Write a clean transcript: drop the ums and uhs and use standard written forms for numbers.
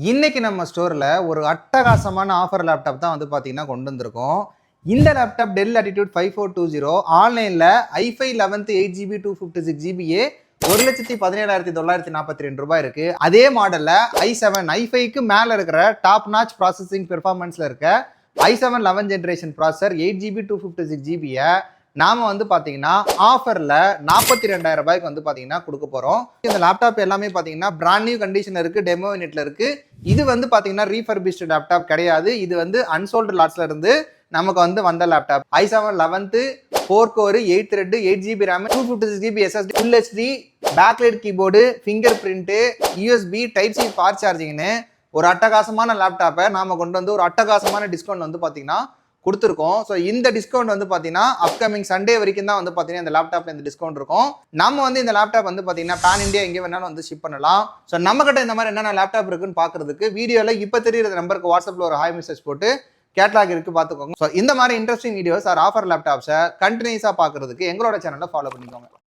இன்னைக்கு நம்ம ஸ்டோர்ல ஒரு அட்டகாசமான ஆஃபர் லேப்டாப் தான் வந்து பாத்தீங்கன்னா கொண்டு வந்திருக்கோம். இந்த லேப்டாப் டெல் லேட்டிடியூட் 5420 ஆன்லைன்ல i5 11th 8GB 256GB 1,17,942 இருக்கு. அதே மாடல்ல i7 i5க்கு மேல இருக்கிற டாப் நாச் ப்ராசஸிங் பெர்ஃபார்மன்ஸ்ல இருக்க i7 11th generation processor 8GB 256GB நாம வந்து பாத்தீங்கன்னா ஆஃபர்ல 42,000 ரூபாய்க்கு வந்து பாத்தீங்கன்னா கொடுக்க போறோம். இந்த லேப்டாப் எல்லாமே பாத்தீங்கன்னா பிராண்ட் நியூ கண்டிஷன் இருக்கு, டெமோ யூனிட்ல இருக்கு. இது வந்து பாத்தீங்கன்னா ரீஃபர்பிஷ்டு லேப்டாப் கிடையாது. இது வந்து அன்சோல்டு லாட்ஸ்ல இருந்து நமக்கு வந்து வந்த laptop. i7 11th 4 core 8 thread 8GB RAM 256GB SSD Full HD backlight keyboard finger print USB type C fast சார்ஜிங்னு ஒரு அட்டகாசமான லேப்டாப்பை நாம கொண்டு வந்து ஒரு அட்டகாசமான டிஸ்கவுண்ட் வந்து பாத்தீங்கன்னா கொடுத்துருக்கோம். ஸோ இந்த டிஸ்கவுண்ட் வந்து பார்த்தீங்கன்னா அப்கமிங் சண்டே வரைக்கும் தான் வந்து பார்த்தீங்கன்னா இந்த லேப்டாப்ல இந்த டிஸ்கவுண்ட் இருக்கும். நம்ம வந்து இந்த லேப்டாப் வந்து பார்த்தீங்கன்னா பேன் இந்தியா எங்கே வேணாலும் வந்து ஷிப் பண்ணலாம். ஸோ நம்ம கிட்ட இந்த மாதிரி என்னென்ன லேப்டாப் இருக்குன்னு பார்க்கறதுக்கு வீடியோவில் இப்போ தெரியுற நம்பருக்கு வாட்ஸ்அப்பில் ஒரு ஹாய் மெசேஜ் போட்டு கேட்லாக் இருக்கு பார்த்துக்கோங்க. ஸோ இந்த மாதிரி இன்ட்ரெஸ்டிங் வீடியோஸ் ஆர் ஆஃபர் லேப்டாப்ஸை கண்டினியூஸாக பார்க்கறதுக்கு எங்களோட சேனலை ஃபாலோ பண்ணிக்கோங்க.